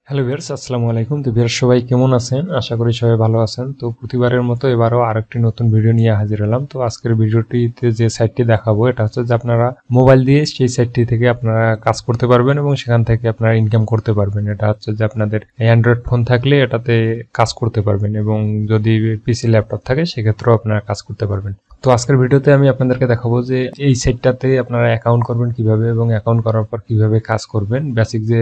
Hello viewers, আসসালামু আলাইকুম। তো ভিউয়ার্স সবাই কেমন আছেন? আশা করি সবাই ভালো আছেন। তো প্রতিবারের মতো এবারও আরেকটি নতুন ভিডিও নিয়ে হাজির হলাম। তো আজকের ভিডিওটিতে যে সাইটটি দেখাবো এটা হচ্ছে যে আপনারা মোবাইল দিয়ে সেই সাইটটি থেকে আপনারা কাজ করতে পারবেন এবং সেখান থেকে আপনারা ইনকাম করতে পারবেন। এটা হচ্ছে যে আপনাদের অ্যান্ড্রয়েড ফোন থাকলে এটাতে কাজ করতে পারবেন এবং যদি পিসি ল্যাপটপ থাকে সেক্ষেত্রেও আপনারা কাজ করতে পারবেন। তো আজকের ভিডিওতে আমি আপনাদেরকে দেখাবো যে এই সাইটটাতে আপনারা অ্যাকাউন্ট করবেন কিভাবে এবং অ্যাকাউন্ট করার পর কিভাবে কাজ করবেন। বেসিক যে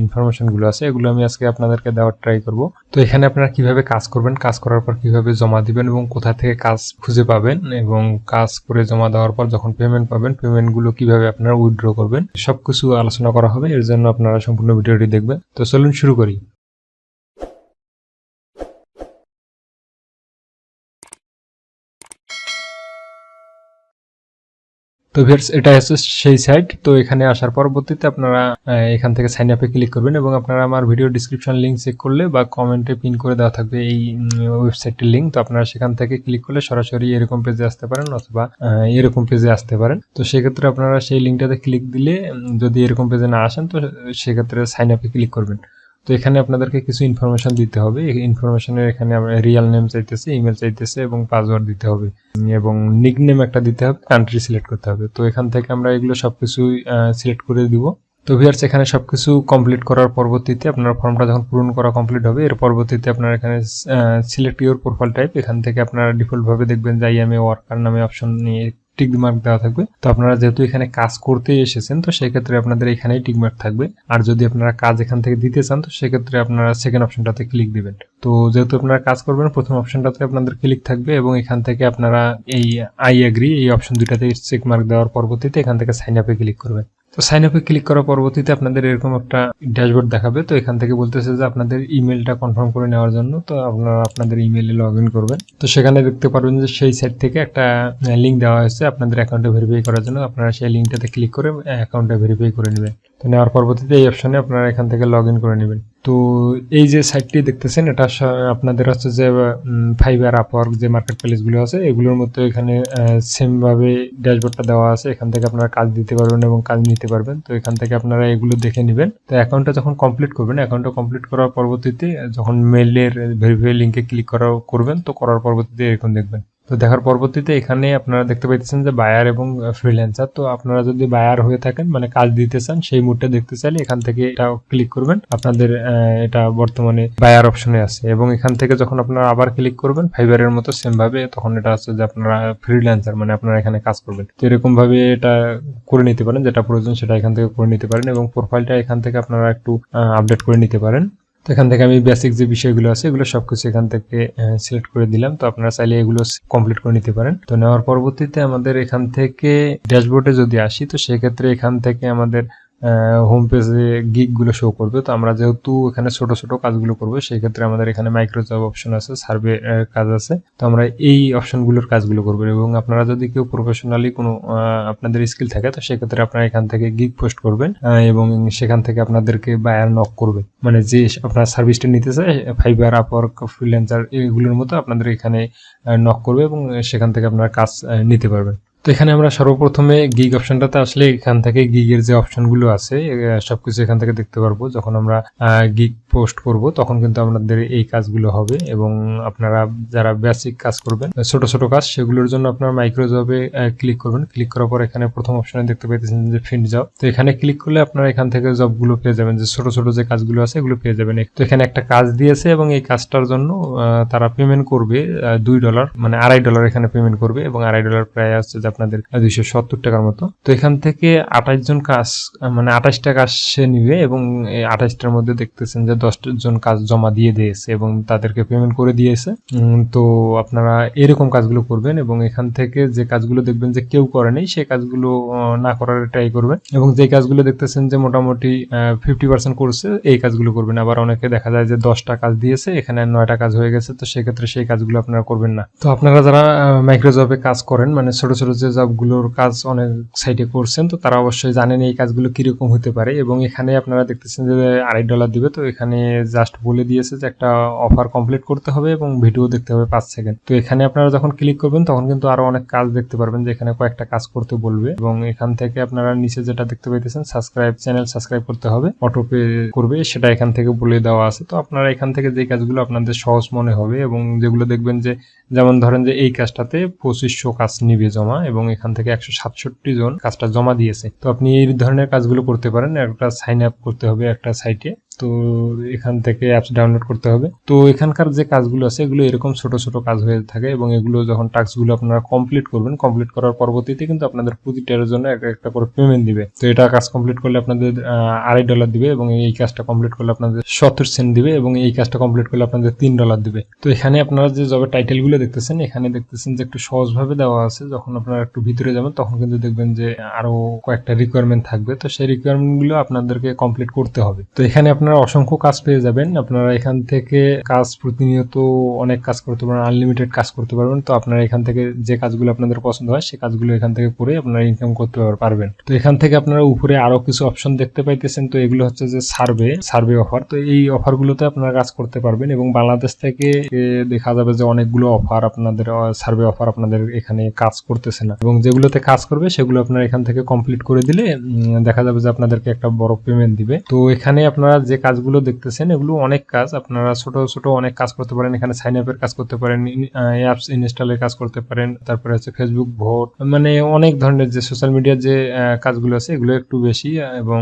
ইনফরমেশনগুলো আছে এগুলো আমি আজকে আপনাদেরকে দেওয়ার ট্রাই করব। তো এখানে আপনারা কিভাবে কাজ করবেন, কাজ করার পর কিভাবে জমা দিবেন এবং কোথা থেকে কাজ খুঁজে পাবেন এবং কাজ করে জমা দেওয়ার পর যখন পেমেন্ট পাবেন পেমেন্টগুলো কিভাবে আপনারা উইথড্র করবেন সবকিছু আলোচনা করা হবে। এর জন্য আপনারা সম্পূর্ণ ভিডিওটি দেখবেন। তো চলুন শুরু করি। তো ভিউয়ার্স এটা হচ্ছে সেই সাইট। তো এখানে আসার পরবর্তীতে আপনারা এখান থেকে সাইন আপে ক্লিক করবেন এবং আপনারা আমার ভিডিও ডেসক্রিপশন লিংক চেক করলে বা কমেন্টে পিন করে দেওয়া থাকবে এই ওয়েবসাইটের লিংক। তো আপনারা সেখান থেকে ক্লিক করলে সরাসরি এরকম পেজে আসতে পারেন অথবা এরকম পেজে আসতে পারেন। তো সেক্ষেত্রে আপনারা সেই লিঙ্কটাতে ক্লিক দিলে যদি এরকম পেজে না আসেন তো সেক্ষেত্রে সাইন আপে ক্লিক করবেন। তো এখানে আপনাদেরকে কিছু ইনফরমেশন দিতে হবে। এই ইনফরমেশনের এখানে রিয়েল নেম চাইতেছে, ইমেল চাইতেছে এবং পাসওয়ার্ড দিতে হবে এবং নিকনেম একটা দিতে হবে, কান্ট্রি সিলেক্ট করতে হবে। তো এখান থেকে আমরা এগুলো সবকিছু সিলেক্ট করে দিব। তো ভিউয়ার্স এখানে সবকিছু কমপ্লিট করার পরবর্তীতে আপনার ফর্মটা যখন পূরণ করা কমপ্লিট হবে এর পরবর্তীতে আপনারা এখানে সিলেক্ট ইউর প্রোফাইল টাইপ, এখান থেকে আপনারা ডিফল্ট ভাবে দেখবেন যে আইএমএ ওয়ার্কার নামে অপশন নিয়ে টিক মার্ক দেওয়া থাকবে। তো আপনারা যেহেতু এখানে কাজ করতে এসেছেন তো সেক্ষেত্রে আপনাদের এখানেই টিক মার্ক থাকবে। আর যদি আপনারা কাজ এখান থেকে দিতে চান তো সেক্ষেত্রে আপনারা সেকেন্ড অপশনটাতে ক্লিক দিবেন। তো যেহেতু আপনারা কাজ করবেন প্রথম অপশনটাতে আপনাদের ক্লিক থাকবে এবং এখান থেকে আপনারা এই আই এগ্রি এই অপশন দুইটাতে চেক মার্ক দেওয়ার পরবর্তীতে এখান থেকে সাইন আপে ক্লিক করবেন। তো সাইন আপে ক্লিক করার পরবর্তীতে আপনাদের এরকম একটা ড্যাশবোর্ড দেখাবে। তো এখান থেকে বলতেছে যে আপনাদের ইমেলটা কনফার্ম করে নেওয়ার জন্য। তো আপনারা আপনাদের ইমেইলে লগ ইন করবেন। তো সেখানে দেখতে পারবেন যে সেই সাইট থেকে একটা লিঙ্ক দেওয়া হয়েছে আপনাদের অ্যাকাউন্টে ভেরিফাই করার জন্য। আপনারা সেই লিঙ্কটাতে ক্লিক করে অ্যাকাউন্টটা ভেরিফাই করে নেবেন। তো নেওয়ার পরবর্তীতে এই অপশনে আপনারা এখান থেকে লগ ইন করে নেবেন। তো এই যে সাইটটি দেখতেছেন এটা আপনাদের হচ্ছে যে ফাইবার, আপওয়ার্ক যে মার্কেট প্লেসগুলো আছে এগুলোর মধ্যে এখানে সেম ভাবে ড্যাশবোর্ডটা দেওয়া আছে। এখান থেকে আপনারা কাজ দিতে পারবেন এবং কাজ নিতে পারবেন। তো এখান থেকে আপনারা এগুলো দেখে নেবেন। তো অ্যাকাউন্টটা যখন কমপ্লিট করবেন, অ্যাকাউন্টটা কমপ্লিট করার পরবর্তীতে যখন মেইলের ভেরিফাই লিঙ্কে ক্লিক করবেন তো করার পরবর্তীতে এরকম দেখবেন। তো দেখার পরবর্তীতে এখানে আপনারা দেখতে পাইতেছেন যে বায়ার এবং ফ্রিল্যান্সার। তো আপনারা যদি বায়ার হয়ে থাকেন মানে কাজ দিতে চান সেই মুডটা দেখতে চাইলে এখান থেকে এটা ক্লিক করবেন। আপনাদের এটা বর্তমানে বায়ার অপশনে আছে এবং এখান থেকে যখন আপনারা আবার ক্লিক করবেন ফাইবারের মতো সেম ভাবে তখন এটা আছে যে আপনারা ফ্রিল্যান্সার মানে আপনারা এখানে কাজ করবেন। তো এরকম ভাবে এটা করে নিতে পারেন, যেটা প্রয়োজন সেটা এখান থেকে করে নিতে পারেন এবং প্রোফাইলটা এখান থেকে আপনারা একটু আপডেট করে নিতে পারেন। তো এখান থেকে আমি বেসিক যে বিষয়গুলো আছে এগুলো সবকিছু এখান থেকে সিলেক্ট করে দিলাম। তো আপনারা চাইলে এগুলো কমপ্লিট করে নিতে পারেন। তো নেওয়ার পরবর্তীতে আমাদের এখান থেকে ড্যাশবোর্ডে যদি আসি তো সেক্ষেত্রে এখান থেকে আমাদের হোম পেজে গিগ গুলো শো করবে। তো আমরা যেহেতু এখানে ছোট ছোট কাজগুলো করবো সেই ক্ষেত্রে আমাদের এখানে মাইক্রো জব অপশন আছে, সার্ভে কাজ আছে। তো আমরা এই অপশনগুলোর কাজগুলো করবো এবং আপনারা যদি কেউ প্রফেশনালি কোনো আপনাদের স্কিল থাকে তো সেক্ষেত্রে আপনারা এখান থেকে গিগ পোস্ট করবেন এবং সেখান থেকে আপনাদেরকে বায়ার নক করবে, মানে যে আপনার সার্ভিসটা নিতে চায় ফাইবার, আপওয়ার্ক, ফ্রিল্যান্সার এগুলোর মতো আপনাদের এখানে নক করবে এবং সেখান থেকে আপনারা কাজ নিতে পারবেন। তো এখানে আমরা সর্বপ্রথমে গিগ অপশনটাতে আসলে এখান থেকে গিগের যে অপশনগুলো আছে সবকিছু এখান থেকে দেখতে পারবো। যখন আমরা গিগ পোস্ট করব তখন কিন্তু আপনাদের এই কাজগুলো হবে এবং আপনারা যারা বেসিক কাজ করবেন ছোট ছোট কাজ সেগুলোর জন্য আপনারা মাইক্রো জবে ক্লিক করবেন। ক্লিক করার পর এখানে প্রথম অপশনে দেখতে পাইতেছেন যে ফিন্ড জব। তো এখানে ক্লিক করলে আপনারা এখান থেকে জবগুলো পেয়ে যাবেন, যে ছোট ছোট যে কাজগুলো আছে এগুলো পেয়ে যাবেন। তো এখানে একটা কাজ দিয়েছে এবং এই কাজটার জন্য তারা পেমেন্ট করবে $2, মানে $2.5 এখানে পেমেন্ট করবে এবং $2.5 প্রায় আসছে আপনাদের 270 টাকার মতো। তো এখান থেকে 28 জন কাজ মানে 28টা কাজ সে নিবে এবং এই 28টার মধ্যে দেখতেছেন যে 10 জন কাজ জমা দিয়ে দিয়েছে এবং তাদেরকে পেমেন্ট করে দিয়েছে। তো আপনারা এরকম কাজগুলো করবেন এবং এখান থেকে যে কাজগুলো দেখবেন যে কেউ করে নেই সেই কাজগুলো না করার ট্রাই করবেন এবং যে কাজগুলো দেখতেছেন যে মোটামুটি 50% করছে এই কাজগুলো করবেন। আবার অনেকে দেখা যায় যে 10টা কাজ দিয়েছে এখানে 9টা কাজ হয়ে গেছে, তো সেক্ষেত্রে সেই কাজগুলো আপনারা করবেন না। তো আপনারা যারা মাইক্রোজবে কাজ করেন মানে ছোট ছোট যে জবগুলোর কাজ অনেক সাইটে করছেন, তো তারা অবশ্যই জানেন এই কাজগুলো কিরকম হতে পারে। এবং এখানে আপনারা দেখতেছেন যে $2.5 দিবে, তো এখানে জাস্ট বলে দিয়েছে যে একটা অফার কমপ্লিট করতে হবে এবং ভিডিও দেখতে হবে 5 সেকেন্ড। তো এখানে আপনারা যখন ক্লিক করবেন তখন কিন্তু আরো অনেক কাজ দেখতে পারবেন, যে এখানে কয়েকটা কাজ করতে বলবে। এবং এখান থেকে আপনারা নিচে যেটা দেখতে পাইতেছেন চ্যানেল সাবস্ক্রাইব করতে হবে, অটো পে করবে, সেটা এখান থেকে বলে দেওয়া আছে। তো আপনারা এখান থেকে যে কাজগুলো আপনাদের সহজ মনে হবে এবং যেগুলো দেখবেন যে, যেমন ধরেন যে এই কাজটাতে 2500 কাজ নিবে জমা এবং এখান থেকে 167 জন কাজটা জমা দিয়েছে, তো আপনি এই ধরনের কাজগুলো করতে পারেন। একটা সাইন আপ করতে হবে একটা সাইটে, তো এখান থেকে অ্যাপস ডাউনলোড করতে হবে। তো এখানকার যে কাজগুলো আছে এগুলো এরকম ছোট ছোট কাজ হয়ে থাকে এবং এগুলো যখন টাস্কগুলো আপনারা কমপ্লিট করবেন, কমপ্লিট করার পরবর্তীতে কিন্তু আপনাদের প্রতিটার জন্য একটা করে পেমেন্ট দিবে। তো এটা কাজ কমপ্লিট করলে আপনাদের $2.5 দিবে এবং এই কাজটা কমপ্লিট করলে আপনাদের 70 সেন্ট দিবে এবং এই কাজটা কমপ্লিট করলে আপনাদের $3 দিবে। তো এখানে আপনারা যে জবের টাইটেল গুলো দেখতেছেন, এখানে দেখতেছেন যে একটু সহজভাবে দেওয়া আছে। যখন আপনারা একটু ভিতরে যাবেন তখন কিন্তু দেখবেন যে আরো কয়েকটা রিকোয়ারমেন্ট থাকবে, তো সেই রিকোয়ারমেন্ট গুলো আপনাদেরকে কমপ্লিট করতে হবে। তো এখানে আপনারা অসংখ্য কাজ পেয়ে যাবেন। আপনারা এখান থেকে কাজ প্রতিনিয়ত অনেক কাজ করতে পারবেন, আনলিমিটেড কাজ করতে পারবেন। তো আপনারা এখান থেকে যে কাজগুলো আপনাদের পছন্দ হয় সেই কাজগুলো এখান থেকে করে আপনারা ইনকাম করতে পারবেন। তো এখান থেকে আপনারা উপরে আরো কিছু অপশন দেখতে পাইতেছেন, তো এগুলো হচ্ছে যে সার্ভে অফার। তো এই অফার গুলোতে আপনারা কাজ করতে পারবেন এবং বাংলাদেশ থেকে দেখা যাবে যে অনেকগুলো অফার আপনাদের সার্ভে অফার আপনাদের এখানে কাজ করতেছে না, এবং যেগুলোতে কাজ করবে সেগুলো আপনারা এখান থেকে কমপ্লিট করে দিলে দেখা যাবে যে আপনাদেরকে একটা বড় পেমেন্ট দিবে। তো এখানে আপনারা যে কাজগুলো দেখতেছেন এগুলো অনেক কাজ, আপনারা ছোট ছোট অনেক কাজ করতে পারেন। এখানে সাইন আপের কাজ করতে পারেন, অ্যাপস ইনস্টলের কাজ করতে পারেন, তারপরে হচ্ছে ফেসবুক ভোট, মানে অনেক ধরনের যে সোশ্যাল মিডিয়ার যে কাজগুলো আছে এগুলো একটু বেশি। এবং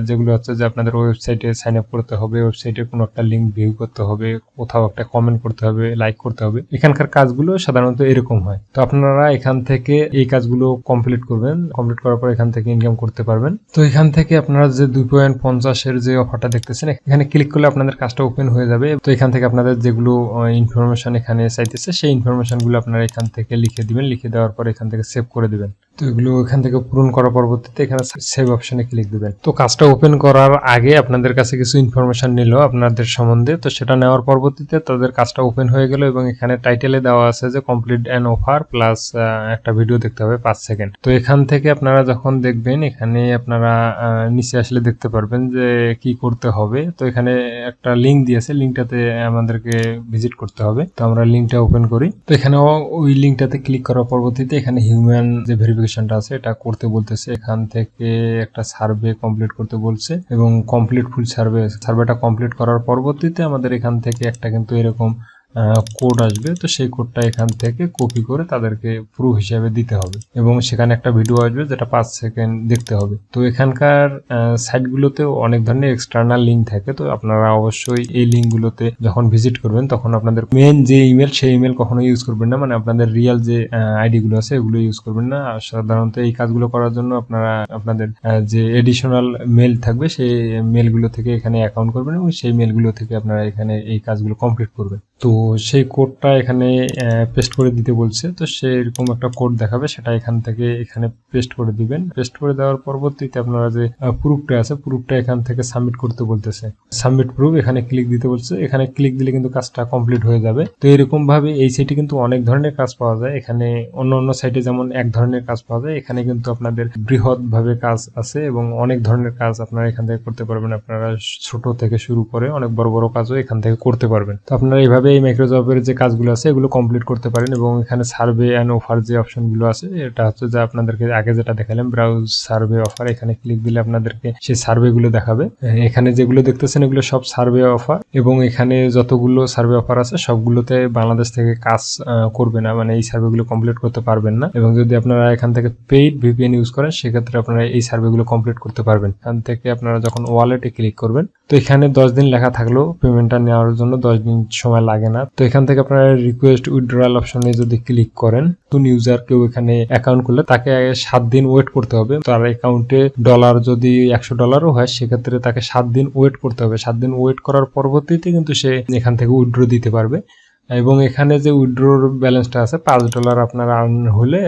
যেগুলো হচ্ছে যে আপনাদের ওয়েবসাইটে সাইন আপ করতে হবে, ওয়েবসাইটে কোনো একটা লিঙ্ক ভিউ করতে হবে, কোথাও একটা কমেন্ট করতে হবে, লাইক করতে হবে, এখানকার কাজগুলো সাধারণত এরকম হয়। তো আপনারা এখান থেকে এই কাজগুলো কমপ্লিট করবেন, কমপ্লিট করার পর এখান থেকে ইনকাম করতে পারবেন। তো এখান থেকে আপনারা যে 2.50 যে অফারটা দেখতেছেন এখানে ক্লিক করলে আপনাদের কাজটা ওপেন হয়ে যাবে। তো এখান থেকে আপনাদের যেগুলো ইনফরমেশন এখানে চাইতেছে সেই ইনফরমেশন গুলো আপনারা এখান থেকে লিখে দিবেন, লিখে দেওয়ার পর এখান থেকে সেভ করে দিবেন। তো এগুলো এখান থেকে পূরণ করার পরবর্তীতে এখানে সেভ অপশনে ক্লিক দিবেন। তো কাজটা ওপেন করার আগে আপনাদের কাছে কিছু ইনফরমেশন নিল আপনাদের সম্বন্ধে, তো সেটা নেওয়ার পরবর্তীতে তাদের কাজটা ওপেন হয়ে গেল এবং এখানে টাইটেলে দেওয়া আছে যে কমপ্লিট অ্যান অফার প্লাস একটা ভিডিও দেখতে হবে 5 সেকেন্ড। তো এখান থেকে আপনারা যখন দেখবেন এখানে আপনারা নিচে আসলে দেখতে পারবেন যে কি করতে হবে। তো এখানে একটা লিঙ্ক দিয়েছে, লিঙ্কটাতে আমাদেরকে ভিজিট করতে হবে। তো আমরা লিঙ্কটা ওপেন করি। তো এখানে ওই লিঙ্কটাতে ক্লিক করার পরবর্তীতে এখানে হিউম্যান যে ভেরিফিকেশনটা আছে এটা করতে বলতেছে। এখান থেকে একটা সার্ভে কমপ্লিট করতে বলছে এবং কমপ্লিট ফুল সার্ভেটা কমপ্লিট করার পরবর্তীতে আমাদের এখান থেকে একটা কিন্তু এরকম কোড আসবে। তো সেই কোডটা এখান থেকে কপি করে তাদেরকে প্রুফ হিসেবে দিতে হবে এবং সেখানে একটা ভিডিও আসবে যেটা 5 সেকেন্ড দেখতে হবে। তো এখানকার সাইটগুলোতেও অনেক ধরনের এক্সটার্নাল লিঙ্ক থাকে, তো আপনারা অবশ্যই এই লিঙ্কগুলোতে যখন ভিজিট করবেন তখন আপনাদের মেন যে ইমেল সেই ইমেল কখনো ইউজ করবেন না, মানে আপনাদের রিয়েল যে আইডি গুলো আছে এগুলো ইউজ করবেন না। আর সাধারণত এই কাজগুলো করার জন্য আপনারা আপনাদের যে এডিশনাল মেল থাকবে সেই মেলগুলো থেকে এখানে অ্যাকাউন্ট করবেন এবং সেই মেলগুলো থেকে আপনারা এখানে এই কাজগুলো কমপ্লিট করবেন। তো সেই কোডটা এখানে পেস্ট করে দিতে বলছে। তো সেরকম একটা কোড দেখাবে, সেটা এখান থেকে এখানে পেস্ট করে দিবেন। পেস্ট করে দেওয়ার পরবর্তীতে আপনারা যে প্রুফটা আছে প্রুফটা এখান থেকে সাবমিট করতে বলতেছে, সাবমিট প্রুফ এখানে ক্লিক দিতে বলছে। এখানে ক্লিক দিলে কিন্তু কাজটা কমপ্লিট হয়ে যাবে। তো এরকম ভাবে এই সাইটে কিন্তু অনেক ধরনের কাজ পাওয়া যায়। এখানে অন্য সাইটে যেমন এক ধরনের কাজ পাওয়া যায়, এখানে কিন্তু আপনাদের বৃহৎ ভাবে কাজ আছে এবং অনেক ধরনের কাজ আপনারা এখান থেকে করতে পারবেন। আপনারা ছোট থেকে শুরু করে অনেক বড় বড় কাজও এখান থেকে করতে পারবেন। তো আপনারা এইভাবে এই মাইক্রোজবের যে কাজগুলো আছে এগুলো কমপ্লিট করতে পারেন। এবং এখানে সার্ভে এন্ড অফার যে অপশনগুলো আছে এটা হচ্ছে যে আপনাদেরকে আগে যেটা দেখালাম ব্রাউজ সার্ভে অফার, এখানে ক্লিক দিলে আপনাদেরকে সেই সার্ভে গুলো দেখাবে। এখানে যেগুলো দেখতেছেন এগুলো সব সার্ভে অফার এবং এখানে যতগুলো সার্ভে অফার আছে সবগুলোতে বাংলাদেশ থেকে কাজ করবে না, মানে এই সার্ভে গুলো কমপ্লিট করতে পারবেন না। এবং যদি আপনারা এখান থেকে পেইড ভিপিএন ইউজ করেন সেক্ষেত্রে আপনারা এই সার্ভে গুলো কমপ্লিট করতে পারবেন। এখান থেকে আপনারা যখন ওয়ালেটে ক্লিক করবেন তো এখানে 10 দিন লেখা থাকলেও পেমেন্টটা নেওয়ার জন্য 10 দিন সময় লাগে না। তো এখান থেকে আপনারা রিকোয়েস্ট উইথড্রয়াল অপশনে যদি ক্লিক করেন তো ইউজার কেউ এখানে অ্যাকাউন্ট করলে তাকে 7 দিন ওয়েট করতে হবে। তার অ্যাকাউন্টে ডলার যদি $100 হয় সেক্ষেত্রে তাকে 7 দিন ওয়েট করতে হবে। 7 দিন ওয়েট করার পরবর্তীতে কিন্তু সে এখান থেকে উইথড্র দিতে পারবে। এবং এখানে যে উইথড্রোর ব্যালেন্সটা আছে $5 আপনারা আর্ন হলে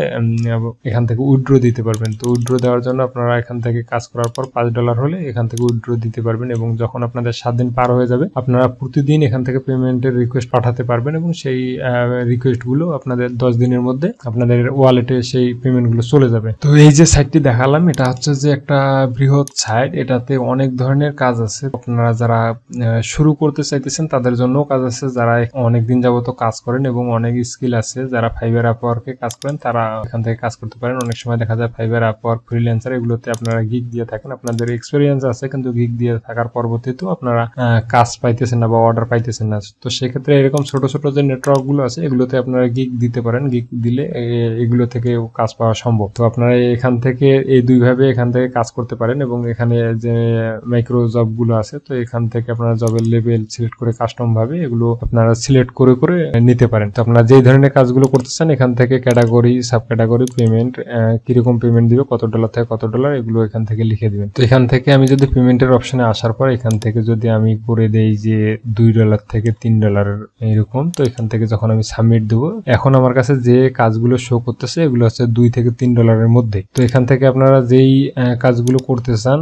এখান থেকে উইথড্রো দিতে পারবেন। তো উইথড্রো দেওয়ার জন্য আপনারা এখান থেকে কাজ করার পর $5 হলে এখান থেকে উইথড্রো দিতে পারবেন এবং যখন আপনাদের 7 দিন পার হয়ে যাবে আপনারা প্রতিদিন এখান থেকে পেমেন্টের রিকোয়েস্ট পাঠাতে পারবেন এবং সেই রিকোয়েস্টগুলো আপনাদের 10 দিনের মধ্যে আপনাদের ওয়ালেটে সেই পেমেন্টগুলো চলে যাবে। তো এই যে সাইটটি দেখালাম এটা হচ্ছে যে একটা বৃহৎ সাইট, এটাতে অনেক ধরনের কাজ আছে। আপনারা যারা শুরু করতে চাইতেছেন তাদের জন্য কাজ আছে, যারা অনেকদিন যাবত কাজ করেন এবং অনেক স্কিল আছে, যারা ফাইবার আপওয়ার্কে কাজ করেন তারা এখান থেকে কাজ করতে পারেন। অনেক সময় দেখা যায় ফাইবার আপওয়ার্ক ফ্রিল্যান্সার এগুলোতে আপনারা গিগ দিয়ে থাকেন, আপনাদের এক্সপেরিয়েন্স আছে কিন্তু গিগ দিয়ে থাকার পরবর্তীতেও আপনারা কাজ পাইতেছেন না বা অর্ডার পাইতেছেন না। তো সেক্ষেত্রে এরকম ছোট ছোট যে নেটওয়ার্ক গুলো আছে এগুলোতে আপনারা গিগ দিতে পারেন। গিগ দিলে এগুলো থেকে কাজ পাওয়া সম্ভব। তো আপনারা এখান থেকে এই দুইভাবে এখান থেকে কাজ করতে পারেন এবং এখানে যে মাইক্রো জব গুলো আছে তো এখান থেকে আপনারা জবের লেভেল সিলেক্ট করে কাস্টম ভাবে এগুলো আপনারা সিলেক্ট করে করে নিতে পারেন। তো আপনারা যেই ধরনের কাজগুলো করতে চান এখান থেকে ক্যাটাগরি, সাব ক্যাটাগরি, পেমেন্ট, কিরকম পেমেন্ট দিবে, কত ডলার থেকে কত ডলার, এগুলো এখান থেকে লিখে দিবেন। তো এখান থেকে আমি যদি পেমেন্টের অপশনে আসার পর এখান থেকে যদি আমি করে দেই যে $2 থেকে $3 এরকম, তো এখান থেকে যখন আমি সাবমিট দেবো এখন আমার কাছে যে কাজগুলো শো করতেছে এগুলো হচ্ছে $2 থেকে $3 মধ্যে। তো এখান থেকে আপনারা যেই কাজগুলো করতে চান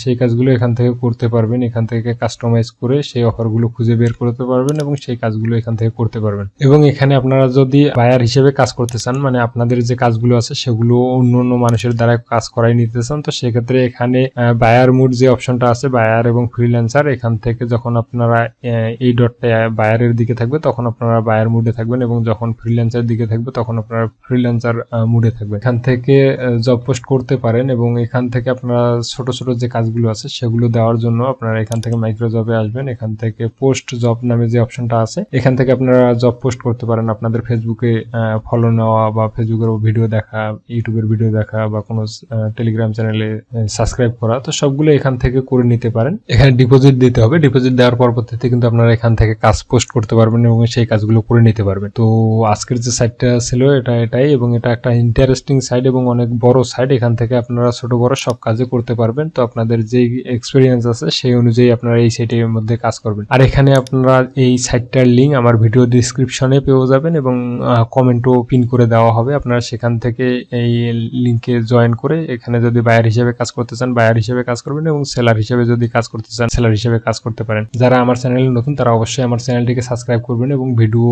সেই কাজগুলো এখান থেকে করতে পারবেন। এখান থেকে কাস্টমাইজ করে সেই অফারগুলো খুঁজে বের করতে পারবেন এবং সেই কাজগুলো এখান থেকে করতে পারবেন। এবং এখানে আপনারা যদি বায়ার হিসেবে কাজ করতে চান, মানে আপনাদের যে কাজগুলো আছে সেগুলো অন্য অন্য মানুষের দ্বারা কাজ করাই নিতে চান, তো সেক্ষেত্রে এখানে বায়ার মুড যে অপশনটা আছে বায়ার এবং ফ্রিল্যান্সার, এখান থেকে যখন আপনারা এই ডটটা বায়ারের দিকে থাকবে তখন আপনারা বায়ার মুডে থাকবেন এবং যখন ফ্রিল্যান্সার দিকে থাকবে তখন আপনারা ফ্রিল্যান্সার মুডে থাকবেন। এখান থেকে জব পোস্ট করতে পারেন এবং এখান থেকে আপনারা ছোট ছোট যে কাজগুলো আছে সেগুলো দেওয়ার জন্য আপনারা এখান থেকে মাইক্রো জবে আসবেন। এখান থেকে পোস্ট জব নামে যে অপশনটা আছে এখান থেকে আপনারা জব পোস্ট করতে পারেন। আপনাদের ফেসবুকে ফলো নেওয়া বা ফেসবুকের ভিডিও দেখা, ইউটিউবের ভিডিও দেখা বা কোনো টেলিগ্রাম চ্যানেলে সাবস্ক্রাইব করা, তো সবগুলো এখান থেকে করে নিতে পারেন। এখানে ডিপোজিট দিতে হবে, ডিপোজিট দেওয়ার পরবর্তীতে কিন্তু আপনারা এখান থেকে কাজ পোস্ট করতে পারবেন এবং সেই কাজগুলো করে নিতে পারবেন। তো আজকের যে সাইটটা ছিল এটাই এবং এটা একটা ইন্টারেস্টিং সাইট এবং অনেক বড় সাইট। এখান থেকে আপনারা ছোট বড় সব কাজে করতে পারবেন। তো আপনাদের যে এক্সপিরিয়েন্স আছে সেই অনুযায়ী আপনারা এই সাইটের মধ্যে কাজ করবেন। আর এখানে আপনারা এই সাইটটার লিঙ্ক আমার ভিডিও ডিসক্রিপশনে পেয়ে যাবেন এবং কমেন্টও পিন করে দেওয়া হবে। আপনারা সেখান থেকে এই লিঙ্কে জয়েন করে এখানে যদি বায়ার হিসেবে কাজ করতে চান বায়ার হিসেবে কাজ করবেন এবং সেলার হিসেবে যদি কাজ করতে চান সেলার হিসেবে কাজ করতে পারেন। যারা আমার চ্যানেলে নতুন তারা অবশ্যই আমার চ্যানেলটিকে সাবস্ক্রাইব করবেন এবং ভিডিও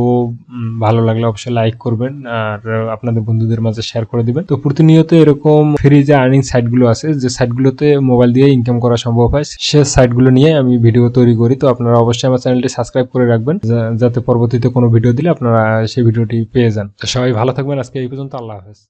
ভালো লাগলে অবশ্যই লাইক করবেন আর আপনাদের বন্ধুদের মাঝে শেয়ার করে দিবেন। তো প্রতিনিয়ত এরকম ফ্রি যে আর্নিং সাইটগুলো আছে যে সাইটগুলোতে মোবাইল দিয়ে ইনকাম করা সম্ভব হয় সে সাইটগুলো নিয়ে আমি ভিডিও তৈরি করি। তো আপনারা অবশ্যই আমার চ্যানেলটি সাবস্ক্রাইব করে রাখবেন যাতে পরবর্তীতে কোনো ভিডিও দিলে আপনারা সেই ভিডিওটি পেয়ে যান। তো সবাই ভালো থাকবেন। আজকে এই পর্যন্ত, আল্লাহ হাফেজ।